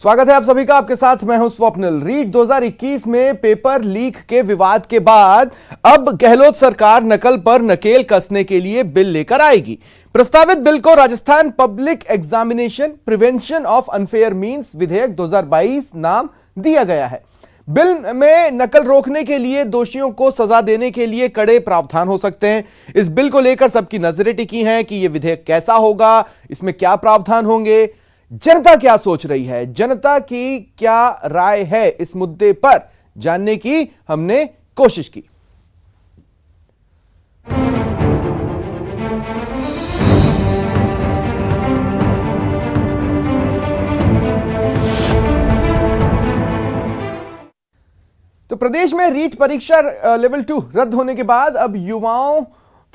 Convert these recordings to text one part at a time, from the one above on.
स्वागत है आप सभी का। आपके साथ मैं हूं स्वप्निल। रीट 2021 में पेपर लीक के विवाद के बाद अब गहलोत सरकार नकल पर नकेल कसने के लिए बिल लेकर आएगी। प्रस्तावित बिल को Rajasthan public examination prevention of unfair means विधेयक 2022 नाम दिया गया है। बिल में नकल रोकने के लिए दोषियों को सजा देने के लिए कड़े प्रावधान हो सकते हैं। इस बिल को लेकर सबकी नजरें टिकी हैं कि यह विधेयक कैसा होगा, इसमें क्या प्रावधान होंगे, जनता क्या सोच रही है, जनता की क्या राय है इस मुद्दे पर जानने की हमने कोशिश की। तो प्रदेश में रीट परीक्षा लेवल 2 रद्द होने के बाद अब युवाओं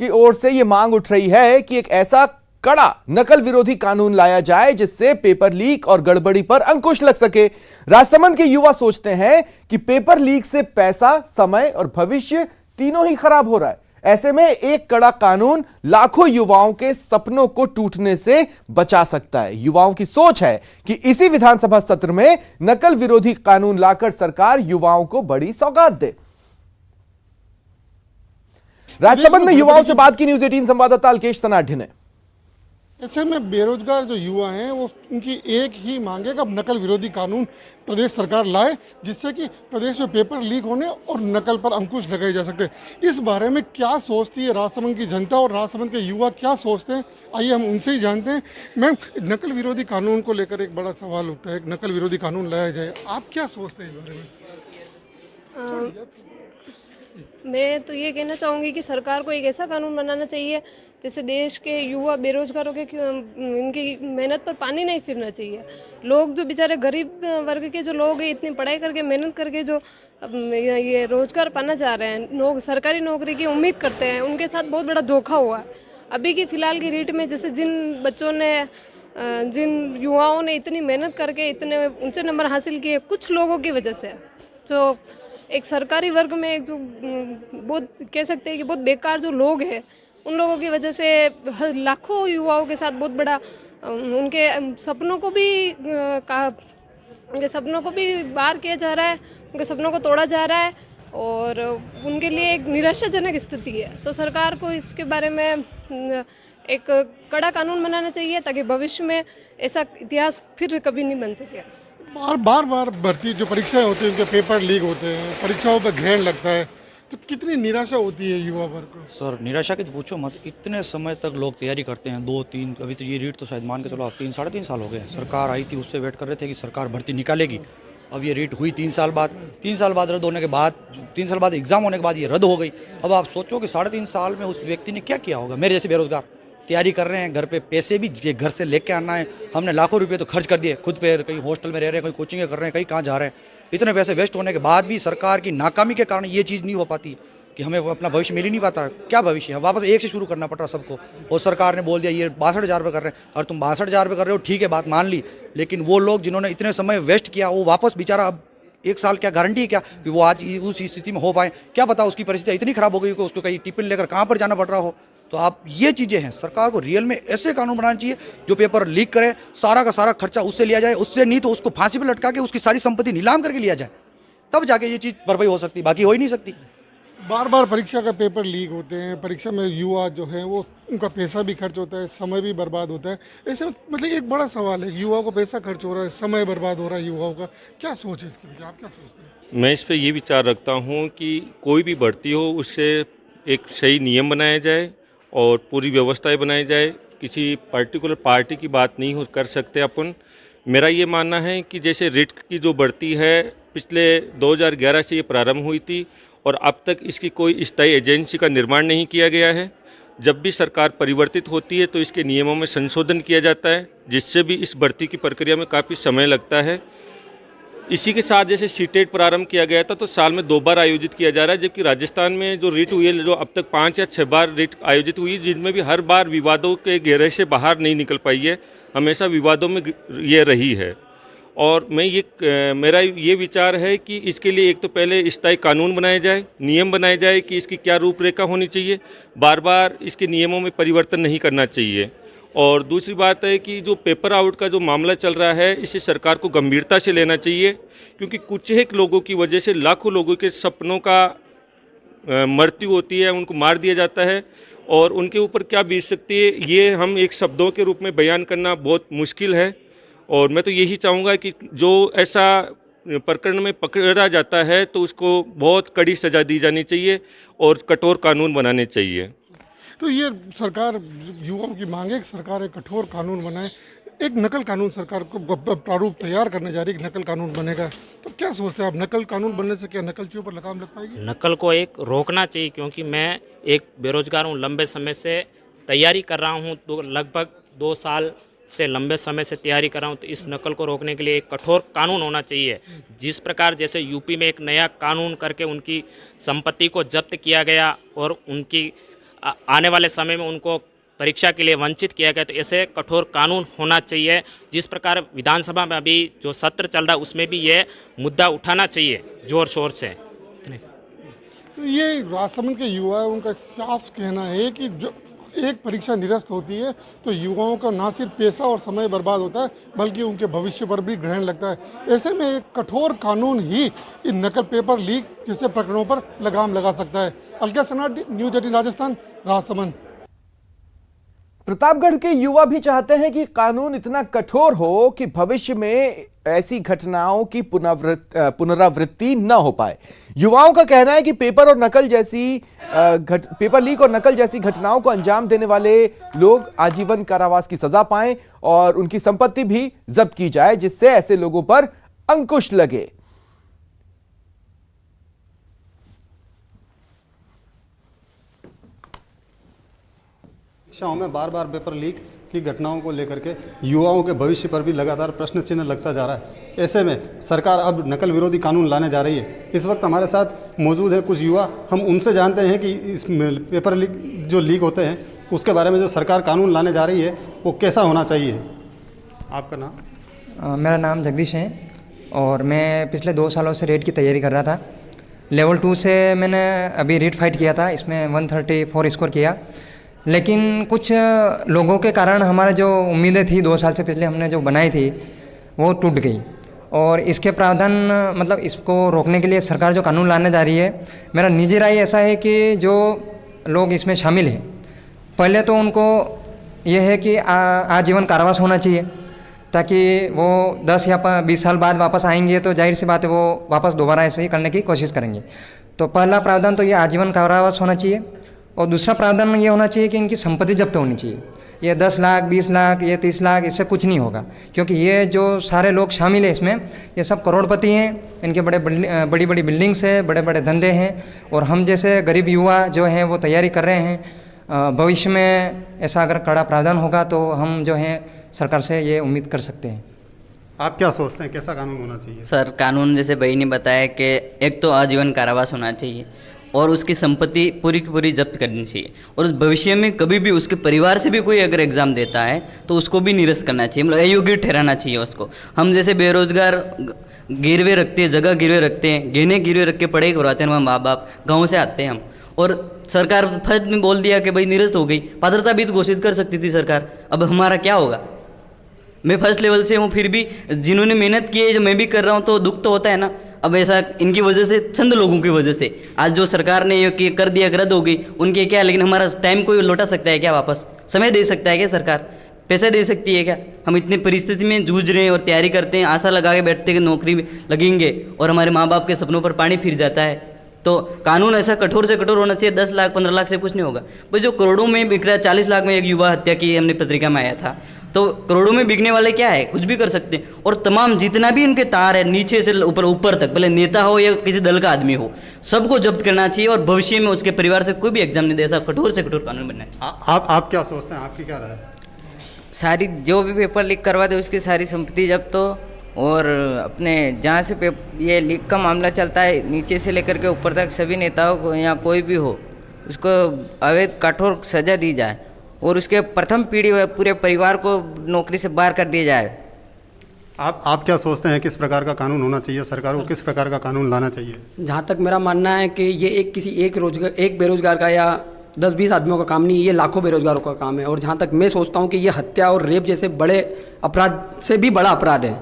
की ओर से यह मांग उठ रही है कि एक ऐसा कड़ा नकल विरोधी कानून लाया जाए जिससे पेपर लीक और गड़बड़ी पर अंकुश लग सके। राजसमंद के युवा सोचते हैं कि पेपर लीक से पैसा, समय और भविष्य तीनों ही खराब हो रहा है। ऐसे में एक कड़ा कानून लाखों युवाओं के सपनों को टूटने से बचा सकता है। युवाओं की सोच है कि इसी विधानसभा सत्र में नकल विरोधी कानून लाकर सरकार युवाओं को बड़ी सौगात दे। राजसमंद में युवाओं से बात की न्यूज़ 18 संवाददाता अलकेश सनाढ्य ने। ऐसे में बेरोजगार जो युवा हैं वो उनकी एक ही मांग है कि अब नकल विरोधी कानून प्रदेश सरकार लाए जिससे कि प्रदेश में पेपर लीक होने और नकल पर अंकुश लगाए जा सकते। इस बारे में क्या सोचती है राजसमंद की जनता और राजसमंद के युवा क्या सोचते हैं, आइए हम उनसे ही जानते हैं। मैम, नकल विरोधी कानून को लेकर एक बड़ा सवाल उठता है, नकल विरोधी कानून लाया जाए, आप क्या सोचते हैं इस बारे में? मैं तो ये कहना चाहूँगी कि सरकार को एक ऐसा कानून बनाना चाहिए जिससे देश के युवा बेरोजगारों के इनकी मेहनत पर पानी नहीं फिरना चाहिए। लोग जो बेचारे गरीब वर्ग के जो लोग हैं, इतनी पढ़ाई करके मेहनत करके जो ये रोजगार पाना चाह रहे हैं, सरकारी नौकरी की उम्मीद करते हैं, उनके साथ बहुत बड़ा धोखा हुआ है। अभी की फ़िलहाल की रीट में जैसे जिन युवाओं ने इतनी मेहनत करके इतने ऊँचे नंबर हासिल किए, कुछ लोगों की वजह से जो एक सरकारी वर्ग में एक जो बहुत कह सकते हैं कि बहुत बेकार जो लोग हैं, उन लोगों की वजह से लाखों युवाओं के साथ बहुत बड़ा उनके सपनों को भी बार किया जा रहा है, उनके सपनों को तोड़ा जा रहा है और उनके लिए एक निराशाजनक स्थिति है। तो सरकार को इसके बारे में एक कड़ा कानून बनाना चाहिए ताकि भविष्य में ऐसा इतिहास फिर कभी नहीं बन सके। बार भर्ती जो परीक्षाएं होती हैं उनके पेपर लीक होते हैं, परीक्षाओं पर ग्रहण लगता है, तो कितनी निराशा होती है युवा वर्ग को? सर, निराशा की तो पूछो मत। इतने समय तक लोग तैयारी करते हैं, 2-3, अभी तो ये रीट तो शायद मान के चलो 3-3.5 साल हो गए। सरकार आई थी, उससे वेट कर रहे थे कि सरकार भर्ती निकालेगी। अब ये रीट हुई 3 साल बाद रद्द होने के बाद, 3 साल बाद एग्जाम होने के बाद ये रद्द हो गई। अब आप सोचो कि 3.5 साल में उस व्यक्ति ने क्या किया होगा। मेरे जैसे बेरोजगार तैयारी कर रहे हैं, घर पे पैसे भी घर से लेके आना है, हमने लाखों रुपए तो खर्च कर दिए खुद पे, कहीं हॉस्टल में रह रहे हैं, कहीं कोचिंग कर रहे हैं, कहीं कहाँ जा रहे हैं। इतने पैसे वेस्ट होने के बाद भी सरकार की नाकामी के कारण ये चीज़ नहीं हो पाती कि हमें अपना भविष्य मिल ही नहीं पाता। क्या भविष्य है, वापस एक से शुरू करना पड़ रहा सबको। और सरकार ने बोल दिया ये 62,000 रुपये कर रहे हैं, और तुम 62,000 रुपये कर रहे हो, ठीक है, बात मान ली, लेकिन वो लोग जिन्होंने इतने समय वेस्ट किया वो वापस बेचारा अब 1 साल क्या गारंटी है क्या कि वो आज उस स्थिति में हो पाए? क्या पता उसकी परिस्थिति इतनी खराब हो गई कि उसको कहीं टिफिन लेकर कहाँ पर जाना पड़ रहा हो। तो आप ये चीज़ें हैं, सरकार को रियल में ऐसे कानून बनाना चाहिए जो पेपर लीक करे, सारा का सारा खर्चा उससे लिया जाए, उससे नहीं तो उसको फांसी पर लटका के उसकी सारी संपत्ति नीलाम करके लिया जाए, तब जाके ये चीज़ भरपाई हो सकती, बाकी हो ही नहीं सकती। बार परीक्षा का पेपर लीक होते हैं, परीक्षा में युवा जो है वो उनका पैसा भी खर्च होता है, समय भी बर्बाद होता है। ऐसे में मतलब एक बड़ा सवाल है, युवाओं को पैसा खर्च हो रहा है, समय बर्बाद हो रहा है, युवाओं का क्या सोच है इसके लिए, आप क्या सोचते हैं? मैं इस पर ये विचार रखता हूँ कि कोई भी भर्ती हो उससे एक सही नियम बनाया जाए और पूरी व्यवस्थाएं बनाई जाए। किसी पर्टिकुलर पार्टी की बात नहीं हो कर सकते अपन। मेरा ये मानना है कि जैसे रीट की जो भर्ती है पिछले 2011 से ये प्रारंभ हुई थी और अब तक इसकी कोई स्थायी एजेंसी का निर्माण नहीं किया गया है। जब भी सरकार परिवर्तित होती है तो इसके नियमों में संशोधन किया जाता है, जिससे भी इस भर्ती की प्रक्रिया में काफ़ी समय लगता है। इसी के साथ जैसे सीटेट प्रारंभ किया गया था तो साल में 2 बार आयोजित किया जा रहा है, जबकि राजस्थान में जो रीट हुई है, जो अब तक 5 या 6 बार रीट आयोजित हुई, जिनमें भी हर बार विवादों के घेरे से बाहर नहीं निकल पाई है, हमेशा विवादों में ये रही है। और मेरा ये विचार है कि इसके लिए एक तो पहले स्थायी कानून बनाया जाए, नियम बनाए जाए कि इसकी क्या रूपरेखा होनी चाहिए, बार बार इसके नियमों में परिवर्तन नहीं करना चाहिए। और दूसरी बात है कि जो पेपर आउट का जो मामला चल रहा है, इसे सरकार को गंभीरता से लेना चाहिए, क्योंकि कुछ एक लोगों की वजह से लाखों लोगों के सपनों का मृत्यु होती है, उनको मार दिया जाता है और उनके ऊपर क्या बीत सकती है ये हम एक शब्दों के रूप में बयान करना बहुत मुश्किल है। और मैं तो यही चाहूँगा कि जो ऐसा प्रकरण में पकड़ा जाता है तो उसको बहुत कड़ी सज़ा दी जानी चाहिए और कठोर कानून बनाने चाहिए। तो ये सरकार युवाओं की मांग है कि सरकार एक कठोर कानून बनाए, एक नकल कानून सरकार को प्रारूप तैयार करने जा रही है, नकल कानून बनेगा। तो क्या सोचते हैं आप, नकल कानून बनने से क्या नकलचियों पर लगाम लग पाएगी? नकल को एक रोकना चाहिए, क्योंकि मैं एक बेरोजगार हूँ, लंबे समय से तैयारी कर रहा हूँ, तो लगभग 2 साल से लंबे समय से तैयारी कर रहा हूँ। तो इस नकल को रोकने के लिए एक कठोर कानून होना चाहिए। जिस प्रकार जैसे यूपी में एक नया कानून करके उनकी संपत्ति को जब्त किया गया और उनकी आने वाले समय में उनको परीक्षा के लिए वंचित किया गया, तो ऐसे कठोर कानून होना चाहिए। जिस प्रकार विधानसभा में अभी जो सत्र चल रहा है उसमें भी ये मुद्दा उठाना चाहिए जोर शोर से। तो ये राजसमंद के युवा है, उनका साफ कहना है कि जो एक परीक्षा निरस्त होती है तो युवाओं का ना सिर्फ पैसा और समय बर्बाद होता है बल्कि उनके भविष्य पर भी ग्रहण लगता है। ऐसे में एक कठोर कानून ही इन नकल पेपर लीक जैसे प्रकरणों पर लगाम लगा सकता है। अलका सनाट, न्यूज़ 18 राजस्थान, राजसमंद। प्रतापगढ़ के युवा भी चाहते हैं कि कानून इतना कठोर हो कि भविष्य में ऐसी घटनाओं की पुनरावृत्ति न हो पाए। युवाओं का कहना है कि पेपर लीक और नकल जैसी घटनाओं को अंजाम देने वाले लोग आजीवन कारावास की सजा पाएं और उनकी संपत्ति भी जब्त की जाए, जिससे ऐसे लोगों पर अंकुश लगे। शिक्षाओं में बार बार पेपर लीक की घटनाओं को लेकर के युवाओं के भविष्य पर भी लगातार प्रश्न चिन्ह लगता जा रहा है। ऐसे में सरकार अब नकल विरोधी कानून लाने जा रही है। इस वक्त हमारे साथ मौजूद है कुछ युवा, हम उनसे जानते हैं कि इस पेपर लीक होते हैं उसके बारे में जो सरकार कानून लाने जा रही है वो कैसा होना चाहिए। आपका नाम? मेरा नाम जगदीश है और मैं पिछले 2 सालों से रेट की तैयारी कर रहा था। लेवल 2 से मैंने अभी रेट फाइट किया था, इसमें 134 स्कोर किया, लेकिन कुछ लोगों के कारण हमारा जो उम्मीदें थी 2 साल से पहले हमने जो बनाई थी वो टूट गई। और इसके प्रावधान मतलब इसको रोकने के लिए सरकार जो कानून लाने जा रही है, मेरा निजी राय ऐसा है कि जो लोग इसमें शामिल हैं पहले तो उनको ये है कि आजीवन कारावास होना चाहिए, ताकि वो 10 या 20 साल बाद वापस आएंगे तो जाहिर सी बात है वो वापस दोबारा ऐसे ही करने की कोशिश करेंगे। तो पहला प्रावधान तो ये आजीवन कारावास होना चाहिए और दूसरा प्रावधान ये होना चाहिए कि इनकी संपत्ति जब्त होनी चाहिए। ये 10 लाख 20 लाख ये 30 लाख इससे कुछ नहीं होगा, क्योंकि ये जो सारे लोग शामिल हैं इसमें ये सब करोड़पति हैं, इनके बड़ी बड़ी बिल्डिंग्स है, बड़े बड़े धंधे हैं और हम जैसे गरीब युवा जो हैं वो तैयारी कर रहे हैं। भविष्य में ऐसा अगर कड़ा प्रावधान होगा तो हम जो हैं सरकार से ये उम्मीद कर सकते हैं। आप क्या सोचते हैं कैसा कानून होना चाहिए? सर, कानून जैसे भाई ने बताया कि एक तो आजीवन कारावास होना चाहिए और उसकी संपत्ति पूरी की पूरी जब्त करनी चाहिए और उस भविष्य में कभी भी उसके परिवार से भी कोई अगर एग्ज़ाम देता है तो उसको भी निरस्त करना चाहिए, मतलब अयोग्य ठहराना चाहिए उसको। हम जैसे बेरोजगार गिरवे रखते हैं, जगह गिरवे रखते हैं, गहने गिरवे रख के पढ़ाई करवाते हैं हमारे माँ बाप, गाँव से आते हैं हम, और सरकार फर्ज में बोल दिया कि भाई निरस्त हो गई। पात्रता भी तो घोषित कर सकती थी सरकार, अब हमारा क्या होगा? मैं फर्स्ट लेवल से हूँ, फिर भी जिन्होंने मेहनत की है जो मैं भी कर रहा हूँ तो दुख तो होता है ना। अब ऐसा इनकी वजह से, चंद लोगों की वजह से आज जो सरकार ने ये कर दिया, रद्द हो गई, उनके क्या, लेकिन हमारा टाइम कोई लौटा सकता है क्या? वापस समय दे सकता है क्या सरकार? पैसे दे सकती है क्या? हम इतनी परिस्थिति में जूझ रहे हैं और तैयारी करते हैं, आशा लगा के बैठते हैं कि नौकरी लगेंगे और हमारे माँ बाप के सपनों पर पानी फिर जाता है। तो कानून ऐसा कठोर से कठोर होना चाहिए। 10 लाख 15 लाख से कुछ नहीं होगा भाई। जो करोड़ों में बिक रहा है, 40 लाख में एक युवा हत्या की हमने पत्रिका में आया था, तो करोड़ों में बिकने वाले क्या है? कुछ भी कर सकते हैं। और तमाम जितना भी इनके तार है नीचे से ऊपर तक, भले नेता हो या किसी दल का आदमी हो, सबको जब्त करना चाहिए और भविष्य में उसके परिवार से कोई भी एग्जाम नहीं दे, ऐसा कठोर से कठोर कानून बनना चाहिए। आप क्या सोचते हैं, आपकी क्या राय है? सारी जो भी पेपर लीक करवा दे उसकी सारी संपत्ति जब्त हो और अपने जहाँ से ये लीक का मामला चलता है नीचे से लेकर के ऊपर तक सभी नेताओं को या कोई भी हो उसको अवैध कठोर सजा दी जाए और उसके प्रथम पीढ़ी पूरे परिवार को नौकरी से बाहर कर दिया जाए। आप क्या सोचते हैं किस प्रकार का कानून होना चाहिए? सरकार को किस प्रकार का कानून लाना चाहिए? जहाँ तक मेरा मानना है कि ये एक बेरोजगार का या 10-20 आदमियों का काम नहीं, ये लाखों बेरोजगारों का काम है। और जहाँ तक मैं सोचता हूँ कि ये हत्या और रेप जैसे बड़े अपराध से भी बड़ा अपराध है,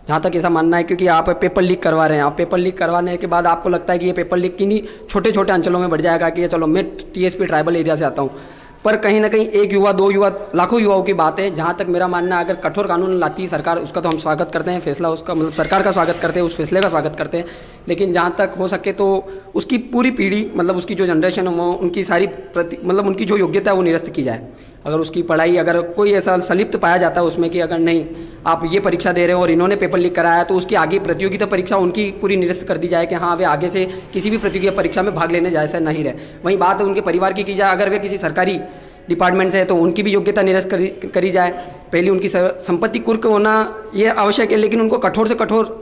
जहाँ तक ऐसा मानना है। क्योंकि आप पेपर लीक करवा रहे हैं, आप पेपर लीक करवाने के बाद आपको लगता है कि ये पेपर लीक किन्हीं छोटे छोटे अंचलों में बढ़ जाएगा कि ये चलो मैं टीएसपी ट्राइबल एरिया से आता हूँ, पर कहीं ना कहीं एक युवा, 2 युवा, लाखों युवाओं की बात है। जहाँ तक मेरा मानना है, अगर कठोर कानून लाती है सरकार, उसका तो हम स्वागत करते हैं, फैसला उसका मतलब सरकार का स्वागत करते हैं, उस फैसले का स्वागत करते हैं। लेकिन जहाँ तक हो सके तो उसकी पूरी पीढ़ी, मतलब उसकी जो जनरेशन है, वो उनकी सारी मतलब उनकी जो योग्यता है वो निरस्त की जाए। अगर उसकी पढ़ाई, अगर कोई ऐसा संलिप्त पाया जाता है उसमें कि अगर नहीं आप ये परीक्षा दे रहे हो और इन्होंने पेपर लीक कराया, तो उसकी आगे प्रतियोगिता परीक्षा उनकी पूरी निरस्त कर दी जाए कि हाँ वे आगे से किसी भी प्रतियोगिता परीक्षा में भाग लेने जैसा नहीं रहे। वहीं बात है उनके परिवार की जाए, अगर वे किसी सरकारी डिपार्टमेंट से है तो उनकी भी योग्यता निरस्त करी जाए। पहले उनकी संपत्ति कुर्क होना ये आवश्यक है, लेकिन उनको कठोर से कठोर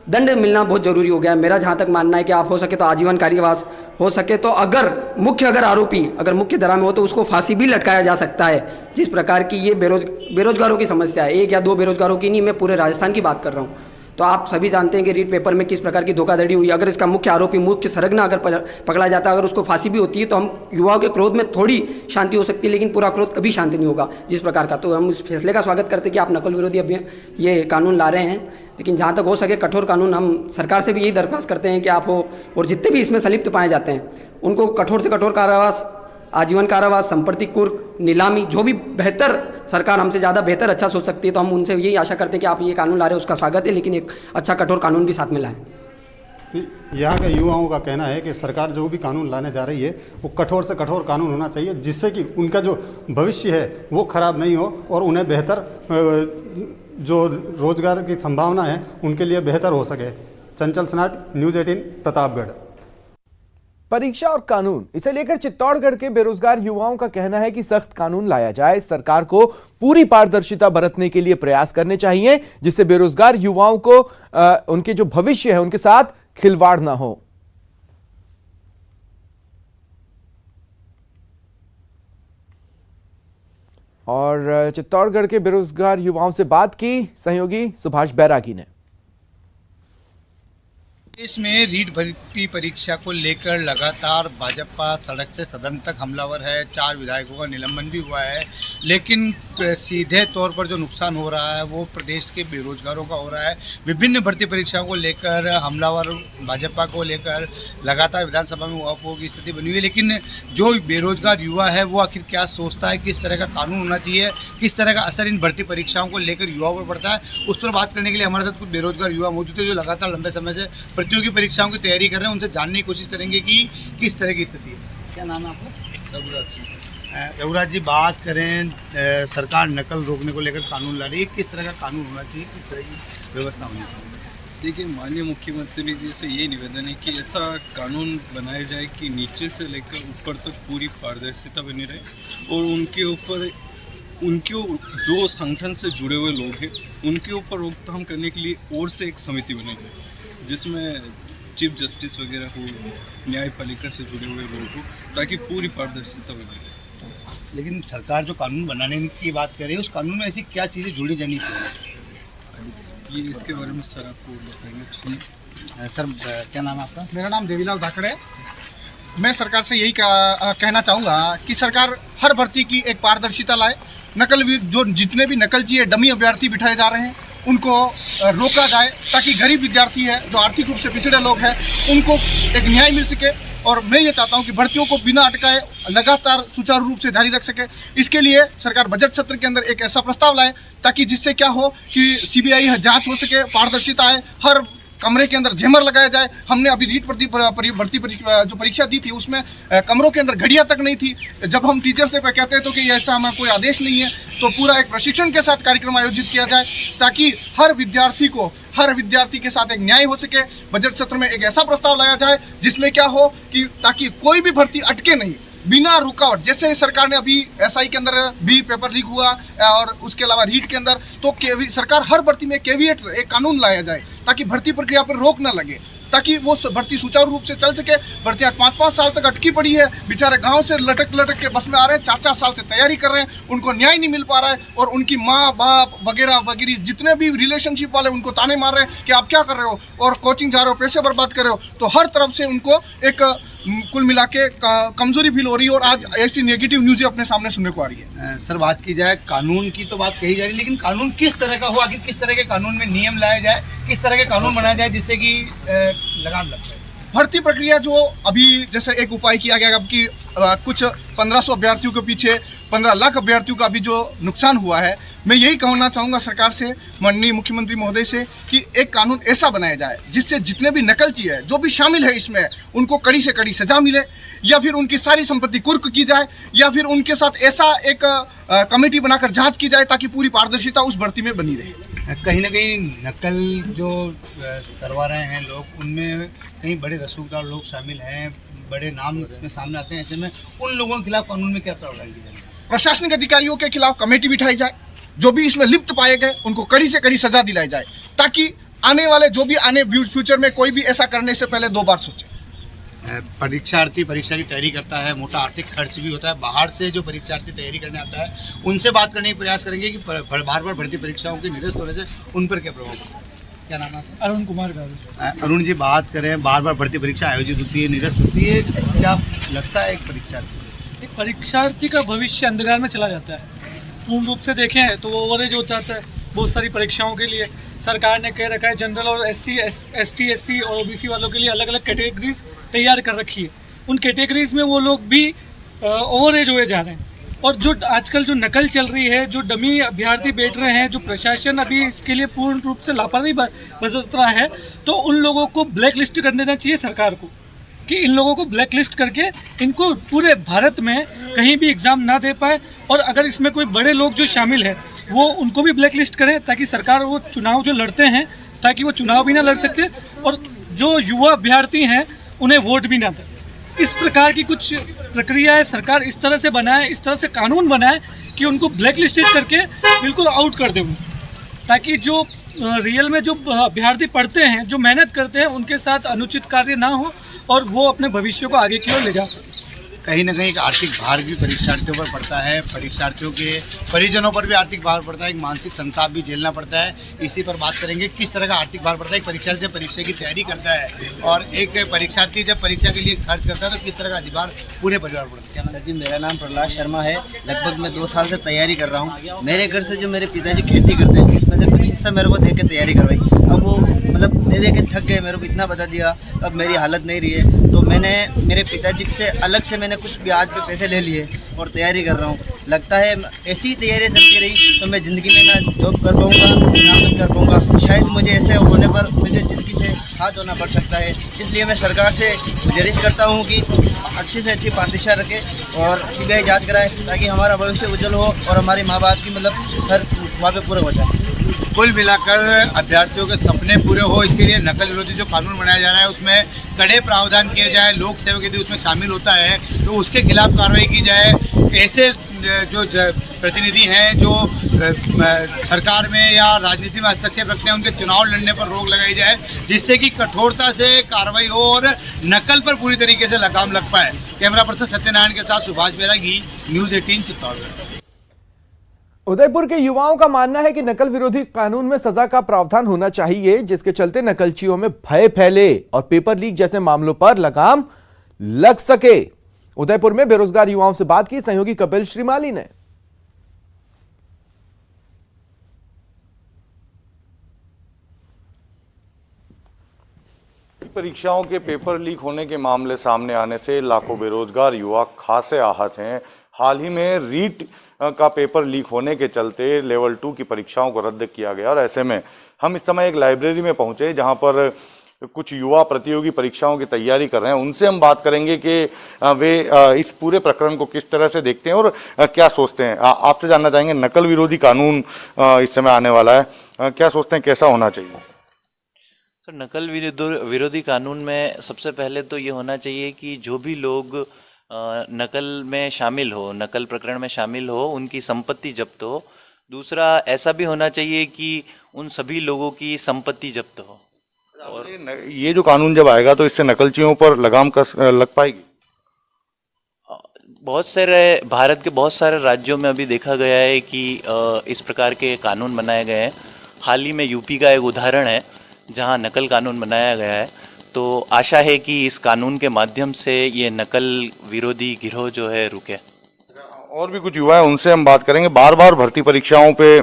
दंड मिलना बहुत ज़रूरी हो गया है। मेरा जहाँ तक मानना है कि आप हो सके तो आजीवन कारावास, हो सके तो अगर आरोपी अगर मुख्य धारा में हो तो उसको फांसी भी लटकाया जा सकता है। जिस प्रकार की ये बेरोजगारों की समस्या है, 1 या 2 बेरोजगारों की नहीं, मैं पूरे राजस्थान की बात कर रहा हूँ। तो आप सभी जानते हैं कि रीट पेपर में किस प्रकार की धोखाधड़ी हुई। अगर इसका मुख्य आरोपी, मुख्य सरगना अगर पकड़ा जाता है, अगर उसको फांसी भी होती है, तो हम युवाओं के क्रोध में थोड़ी शांति हो सकती है, लेकिन पूरा क्रोध कभी शांति नहीं होगा जिस प्रकार का। तो हम इस फैसले का स्वागत करते हैं कि आप नकल विरोधी अभियान ये कानून ला रहे हैं, लेकिन जहाँ तक हो सके कठोर कानून, हम सरकार से भी यही दरख्वास्त करते हैं कि आप हो, और जितने भी इसमें संलिप्त पाए जाते हैं उनको कठोर से कठोर कारावास, आजीवन कारावास, संपत्ति कुर्क, नीलामी, जो भी बेहतर सरकार हमसे ज़्यादा बेहतर अच्छा सोच सकती है, तो हम उनसे यही आशा करते हैं कि आप ये कानून ला रहे हैं, उसका स्वागत है, लेकिन एक अच्छा कठोर कानून भी साथ में लाएं। यहाँ के युवाओं का कहना है कि सरकार जो भी कानून लाने जा रही है वो कठोर से कठोर कानून होना चाहिए, जिससे कि उनका जो भविष्य है वो खराब नहीं हो और उन्हें बेहतर जो रोजगार की संभावना है उनके लिए बेहतर हो सके। चंचल सनाट, न्यूज़ 18, प्रतापगढ़। परीक्षा और कानून, इसे लेकर चित्तौड़गढ़ के बेरोजगार युवाओं का कहना है कि सख्त कानून लाया जाए। सरकार को पूरी पारदर्शिता बरतने के लिए प्रयास करने चाहिए, जिससे बेरोजगार युवाओं को उनके जो भविष्य है उनके साथ खिलवाड़ ना हो। और चित्तौड़गढ़ के बेरोजगार युवाओं से बात की सहयोगी सुभाष बैरागी ने। देश में रीट भर्ती परीक्षा को लेकर लगातार भाजपा सड़क से सदन तक हमलावर है। 4 विधायकों का निलंबन भी हुआ है, लेकिन सीधे तौर पर जो नुकसान हो रहा है वो प्रदेश के बेरोजगारों का हो रहा है। विभिन्न भर्ती परीक्षाओं को लेकर हमलावर भाजपा को लेकर लगातार विधानसभा में उहापोह की स्थिति बनी हुई है। लेकिन जो बेरोजगार युवा है वो आखिर क्या सोचता है, किस तरह का कानून होना चाहिए, किस तरह का असर इन भर्ती परीक्षाओं को लेकर युवाओं पर पड़ता है, उस पर बात करने के लिए हमारे साथ कुछ बेरोजगार युवा मौजूद है जो लगातार लंबे समय से प्रतियोगी परीक्षाओं की तैयारी कर रहे हैं। उनसे जानने की कोशिश करेंगे कि किस तरह की स्थिति है। क्या नाम है आपका? रघुराज सिंह। रघुराज जी, बात करें सरकार नकल रोकने को लेकर कानून ला रही है, किस तरह का कानून होना चाहिए, किस तरह की व्यवस्था होनी चाहिए? देखिए, माननीय मुख्यमंत्री जी से ये निवेदन है कि ऐसा कानून बनाया जाए कि नीचे से लेकर ऊपर तक पूरी पारदर्शिता बनी रहे और उनके जो संगठन से जुड़े हुए लोग हैं उनके ऊपर रोकथाम करने के लिए और से एक समिति बनाई जाए, जिसमें चीफ जस्टिस वगैरह हो, न्यायपालिका से जुड़े हुए लोग हो, ताकि पूरी पारदर्शिता बनी जाए। लेकिन सरकार जो कानून बनाने की बात कर रही है, उस कानून में ऐसी क्या चीज़ें जुड़ी जानी चाहिए? ये इसके बारे में सर आपको बताएंगे। सर, क्या नाम है आपका? मेरा नाम देवीलाल धाकड़े। मैं सरकार से यही कहना चाहूँगा कि सरकार हर भर्ती की एक पारदर्शिता लाए। जो जितने भी नकलची है, डमी अभ्यर्थी बिठाए जा रहे हैं, उनको रोका जाए, ताकि गरीब विद्यार्थी है, जो आर्थिक रूप से पिछड़े लोग हैं, उनको एक न्याय मिल सके। और मैं ये चाहता हूँ कि भर्तियों को बिना अटकाए लगातार सुचारू रूप से जारी रख सके। इसके लिए सरकार बजट सत्र के अंदर एक ऐसा प्रस्ताव लाए ताकि जिससे क्या हो कि सीबीआई जांच हो सके, पारदर्शिता आए, हर कमरे के अंदर जेमर लगाया जाए। हमने अभी रीट भर्ती जो परीक्षा दी थी उसमें कमरों के अंदर घड़ियां तक नहीं थी। जब हम टीचर से कहते हैं तो कि ऐसा हमारा कोई आदेश नहीं है, तो पूरा एक प्रशिक्षण के साथ कार्यक्रम आयोजित किया जाए ताकि हर विद्यार्थी के साथ एक न्याय हो सके। बजट सत्र में एक ऐसा प्रस्ताव लाया जाए जिसमें क्या हो कि ताकि कोई भी भर्ती अटके नहीं, बिना रुकावट। जैसे सरकार ने अभी एसआई के अंदर भी पेपर लीक हुआ और उसके अलावा रीट के अंदर, तो सरकार हर भर्ती में केविएट एक कानून लाया जाए ताकि भर्ती प्रक्रिया पर रोक न लगे, ताकि वो भर्ती सुचारू रूप से चल सके। भर्तियाँ 5-5 साल तक अटकी पड़ी है, बेचारे गांव से लटक के बस में आ रहे हैं, 4-4 साल से तैयारी कर रहे हैं, उनको न्याय नहीं मिल पा रहा है और उनकी माँ बाप वगैरह जितने भी रिलेशनशिप वाले उनको ताने मार रहे हैं कि आप क्या कर रहे हो और कोचिंग जा रहे हो, पैसे बर्बाद कर रहे हो। तो हर तरफ से उनको एक कुल मिला के कमजोरी फील हो रही है और आज ऐसी नेगेटिव न्यूज़ अपने सामने सुनने को आ रही है। सर, बात की जाए कानून की तो बात कही जा रही है, लेकिन कानून किस तरह का हो, आखिर किस तरह के कानून में नियम लाए जाए, किस तरह के कानून बनाया जाए जिससे कि लगाम लग जाए। भर्ती प्रक्रिया जो अभी जैसे एक उपाय किया गया अब कि कुछ 1500 अभ्यर्थियों के पीछे 15 लाख अभ्यर्थियों का अभी जो नुकसान हुआ है, मैं यही कहना चाहूँगा सरकार से, माननीय मुख्यमंत्री महोदय से, कि एक कानून ऐसा बनाया जाए जिससे जितने भी नकलची है, जो भी शामिल है इसमें, उनको कड़ी से कड़ी सजा मिले, या फिर उनकी सारी संपत्ति कुर्क की जाए, या फिर उनके साथ ऐसा एक कमेटी बनाकर जाँच की जाए ताकि पूरी पारदर्शिता उस भर्ती में बनी रहे। कहीं ना कहीं नकल जो करवा रहे हैं लोग, उनमें कहीं बड़े रसूखदार लोग शामिल हैं, बड़े नाम इसमें सामने आते हैं। ऐसे में उन लोगों के खिलाफ कानून में क्या प्रावधान की जाए? प्रशासनिक अधिकारियों के खिलाफ कमेटी बिठाई जाए, जो भी इसमें लिप्त पाए गए उनको कड़ी से कड़ी सजा दिलाई जाए, ताकि आने वाले जो भी आने फ्यूचर में कोई भी ऐसा करने से पहले 2 बार सोचे। परीक्षार्थी परीक्षा की तैयारी करता है, मोटा आर्थिक खर्च भी होता है, बाहर से जो परीक्षार्थी तैयारी करने आता है उनसे बात करने का प्रयास करेंगे कि बार बार भर्ती परीक्षाओं के निरस्त होने से उन पर क्या प्रभाव पड़ता है। क्या नाम है? अरुण कुमार गारू। अरुण जी, बात करें, बार बार भर्ती परीक्षा आयोजित होती है, निरस्त होती है, क्या लगता है एक परीक्षार्थी का भविष्य अंधकार में चला जाता है। पूर्ण रूप से देखें तो वो ओवरेज हो जाता है बहुत सारी परीक्षाओं के लिए। सरकार ने कह रखा है जनरल और SC, ST और OBC वालों के लिए अलग अलग कैटेगरीज तैयार कर रखी है। उन कैटेगरीज में वो लोग भी ओवरेज हुए जा रहे हैं। और जो आजकल जो नकल चल रही है, जो डमी अभ्यर्थी बैठ रहे हैं, जो प्रशासन अभी इसके लिए पूर्ण रूप से लापरवाही बरत रहा है, तो उन लोगों को ब्लैक लिस्ट कर देना चाहिए सरकार को, कि इन लोगों को ब्लैक लिस्ट करके इनको पूरे भारत में कहीं भी एग्ज़ाम ना दे पाए। और अगर इसमें कोई बड़े लोग जो शामिल हैं वो उनको भी ब्लैक लिस्ट करें, ताकि सरकार वो चुनाव जो लड़ते हैं ताकि वो चुनाव भी ना लड़ सकते और जो युवा अभ्यर्थी हैं उन्हें वोट भी ना दें। इस प्रकार की कुछ प्रक्रिया है, सरकार इस तरह से बनाए, इस तरह से कानून बनाए कि उनको ब्लैक लिस्टेड करके बिल्कुल आउट कर दें, ताकि जो रियल में जो अभ्यर्थी पढ़ते हैं, जो मेहनत करते हैं, उनके साथ अनुचित कार्य ना हो और वो अपने भविष्य को आगे की ओर ले जा सकें। कहीं ना कहीं एक आर्थिक भार भी परीक्षार्थियों पर पड़ता है, परीक्षार्थियों के परिजनों पर भी आर्थिक भार पड़ता है, एक मानसिक संताप भी झेलना पड़ता है। इसी पर बात करेंगे, किस तरह का आर्थिक भार पड़ता है। एक परीक्षार्थी परीक्षा की तैयारी करता है और एक परीक्षार्थी जब परीक्षा के लिए खर्च करता है तो किस तरह का अधिभार पूरे परिवार पर पड़ता है। क्या जी, मेरा नाम प्रहलाद शर्मा है। लगभग मैं 2 साल से तैयारी कर रहा हूँ। मेरे घर से जो मेरे पिताजी खेती करते हैं उसमें से कुछ हिस्सा मेरे को दे के तैयारी करवाई। अब वो मतलब दे के थक गए, मेरे को इतना बता दिया, अब मेरी हालत नहीं रही है, तो मैंने मेरे पिताजी से अलग से मैंने कुछ ब्याज पे पैसे ले लिए और तैयारी कर रहा हूँ। लगता है ऐसी ही तैयारी चलती रही तो मैं ज़िंदगी में ना जॉब कर पाऊँगा ना कुछ कर पाऊँगा। शायद मुझे ऐसे होने पर मुझे ज़िंदगी से हाथ धोना पड़ सकता है। इसलिए मैं सरकार से गुजारिश करता हूँ कि अच्छी से अच्छी पारदर्शिता रखे और CBI जाँच कराए, ताकि हमारा भविष्य उज्जवल हो और हमारे माँ बाप की मतलब हर वहाँ पे पूरा हो जाए। कुल मिलाकर अभ्यर्थियों के सपने पूरे हो, इसके लिए नकल विरोधी जो कानून बनाया जा रहा है उसमें कड़े प्रावधान किए जाए। लोक सेवक यदि उसमें शामिल होता है तो उसके खिलाफ कार्रवाई की जाए। ऐसे जो प्रतिनिधि हैं जो सरकार में या राजनीति में हस्तक्षेप रखते हैं उनके चुनाव लड़ने पर रोक लगाई जाए, जिससे कि कठोरता से कार्रवाई हो और नकल पर पूरी तरीके से लगाम लग पाए। कैमरा पर्सन सत्यनारायण के साथ सुभाष बैरागी, न्यूज़ 18 चित्तौड़गढ़। उदयपुर के युवाओं का मानना है कि नकल विरोधी कानून में सजा का प्रावधान होना चाहिए, जिसके चलते नकलचियों में भय फैले और पेपर लीक जैसे मामलों पर लगाम लग सके। उदयपुर में बेरोजगार युवाओं से बात की सहयोगी कपिल श्रीमाली ने। परीक्षाओं के पेपर लीक होने के मामले सामने आने से लाखों बेरोजगार युवा खासे आहत हैं। हाल ही में रीट का पेपर लीक होने के चलते लेवल 2 की परीक्षाओं को रद्द किया गया और ऐसे में हम इस समय एक लाइब्रेरी में पहुंचे जहां पर कुछ युवा प्रतियोगी परीक्षाओं की तैयारी कर रहे हैं। उनसे हम बात करेंगे कि वे इस पूरे प्रकरण को किस तरह से देखते हैं और क्या सोचते हैं। आपसे जानना चाहेंगे, नकल विरोधी कानून इस समय आने वाला है, क्या सोचते हैं कैसा होना चाहिए? तो नकल विरोधी कानून में सबसे पहले तो ये होना चाहिए कि जो भी लोग नकल में शामिल हो, नकल प्रकरण में शामिल हो, उनकी संपत्ति जब्त हो। दूसरा, ऐसा भी होना चाहिए कि उन सभी लोगों की संपत्ति जब्त हो। और ये जो कानून जब आएगा तो इससे नकलचियों पर लगाम लग पाएगी? बहुत सारे भारत के बहुत सारे राज्यों में अभी देखा गया है कि इस प्रकार के कानून बनाए गए हैं। हाल ही में यूपी का एक उदाहरण है जहां नकल कानून बनाया गया है। तो आशा है कि इस कानून के माध्यम से ये नकल विरोधी गिरोह जो है रुके। और भी कुछ युवा है, उनसे हम बात करेंगे। बार बार भर्ती परीक्षाओं पे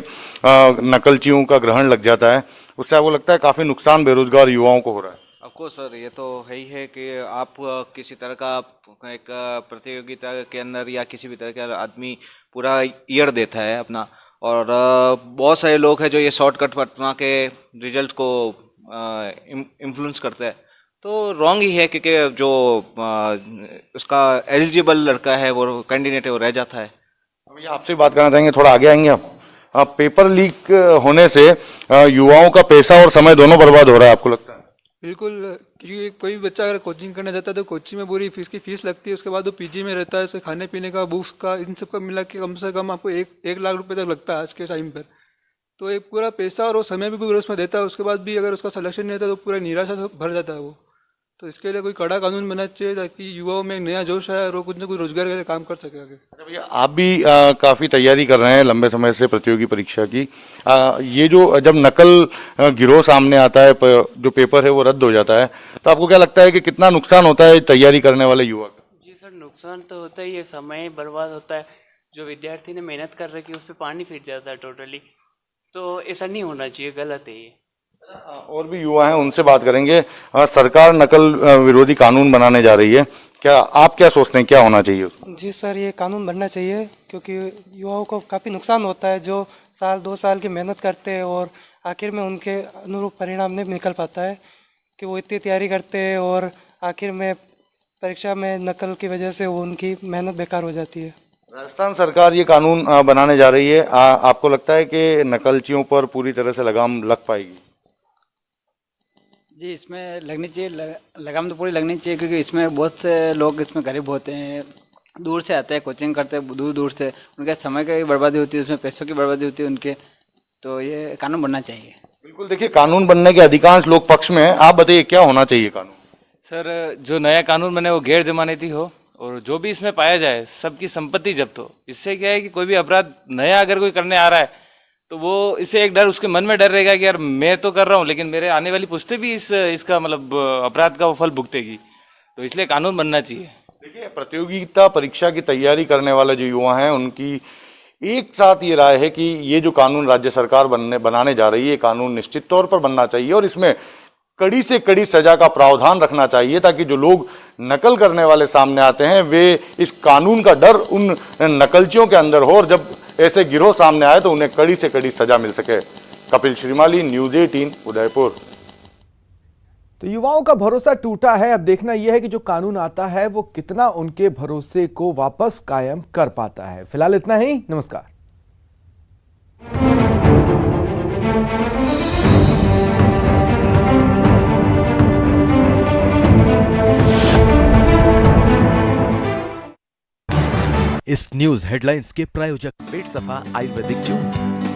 नकलचियों का ग्रहण लग जाता है, उससे आपको लगता है काफ़ी नुकसान बेरोजगार युवाओं को हो रहा है? ऑफकोर्स सर, ये तो है ही है कि आप किसी तरह का एक प्रतियोगिता के अंदर या किसी भी तरह का आदमी पूरा ईयर देता है अपना, और बहुत सारे लोग हैं जो ये शॉर्टकट अपना के रिजल्ट को इन्फ्लुएंस करते हैं। तो रॉन्ग ही है, क्योंकि जो उसका एलिजिबल लड़का है, वो कैंडिडेट है, वो रह जाता है। अभी आपसे बात करना चाहेंगे, थोड़ा आगे आएंगे आप। पेपर लीक होने से युवाओं का पैसा और समय दोनों बर्बाद हो रहा है, आपको लगता है? बिल्कुल, क्योंकि कोई भी बच्चा अगर कोचिंग करने जाता है तो कोचिंग में पूरी फीस लगती है, उसके बाद वो पीजी में रहता है, उसके खाने पीने का, बुक्स का, इन सब का मिला के कम से कम आपको एक लाख रुपए तक लगता है आज के टाइम पर। तो एक पूरा पैसा और वो समय भी पूरा उसमें देता है, उसके बाद भी अगर उसका सिलेक्शन नहीं होता तो पूरा निराशा से भर जाता है वो। तो इसके लिए कोई कड़ा कानून बनना चाहिए ताकि युवाओं में एक नया जोश आए और वो कुछ न कुछ रोजगार के लिए काम कर सके आगे। अच्छा भैया, आप भी काफ़ी तैयारी कर रहे हैं लंबे समय से प्रतियोगी परीक्षा की। ये जो जब नकल गिरोह सामने आता है, जो पेपर है वो रद्द हो जाता है, तो आपको क्या लगता है कि कितना नुकसान होता है तैयारी करने वाले युवा का? जी सर, नुकसान तो होता ही है, समय बर्बाद होता है, जो विद्यार्थी ने मेहनत कर रखी है उस पर पानी फिर जाता है टोटली। तो ऐसा नहीं होना चाहिए, गलत है ये। और भी युवा हैं, उनसे बात करेंगे। सरकार नकल विरोधी कानून बनाने जा रही है, आप क्या सोचते हैं, क्या होना चाहिए उसमें? जी सर, ये कानून बनना चाहिए, क्योंकि युवाओं को काफ़ी नुकसान होता है, जो 1-2 साल की मेहनत करते हैं और आखिर में उनके अनुरूप परिणाम नहीं निकल पाता है, कि वो इतनी तैयारी करते हैं और आखिर में परीक्षा में नकल की वजह से वो उनकी मेहनत बेकार हो जाती है। राजस्थान सरकार ये कानून बनाने जा रही है, आपको लगता है कि नकलचियों पर पूरी तरह से लगाम लग पाएगी? जी, इसमें लगनी चाहिए, लगाम तो पूरी लगनी चाहिए, क्योंकि इसमें बहुत से लोग इसमें गरीब होते हैं, दूर से आते हैं, कोचिंग करते हैं दूर दूर से, उनके समय की बर्बादी होती है, उसमें पैसों की बर्बादी होती है उनके। तो ये कानून बनना चाहिए। बिल्कुल, देखिए कानून बनने के अधिकांश लोग पक्ष में हैं, आप बताइए क्या होना चाहिए कानून? सर, जो नया कानून बने वो गैर जमानती हो और जो भी इसमें पाया जाए सबकी संपत्ति जब्त हो। इससे क्या है कि कोई भी अपराध नया अगर कोई करने आ रहा है तो वो इससे एक डर उसके मन में डर रहेगा कि यार मैं तो कर रहा हूँ, लेकिन मेरे आने वाली पुश्ते भी इसका मतलब अपराध का वो फल भुगतेगी। तो इसलिए कानून बनना चाहिए। देखिए, प्रतियोगिता परीक्षा की तैयारी करने वाले जो युवा हैं उनकी एक साथ ये राय है कि ये जो कानून राज्य सरकार बनाने जा रही है, कानून निश्चित तौर पर बनना चाहिए और इसमें कड़ी से कड़ी सजा का प्रावधान रखना चाहिए, ताकि जो लोग नकल करने वाले सामने आते हैं वे इस कानून का डर उन नकलचियों के अंदर हो और जब ऐसे गिरोह सामने आए तो उन्हें कड़ी से कड़ी सजा मिल सके। कपिल श्रीमाली, न्यूज़ 18, उदयपुर। तो युवाओं का भरोसा टूटा है, अब देखना यह है कि जो कानून आता है वो कितना उनके भरोसे को वापस कायम कर पाता है। फिलहाल इतना ही, नमस्कार। इस न्यूज हेडलाइंस के प्रायोजक पेट सफा आयुर्वेदिक जून।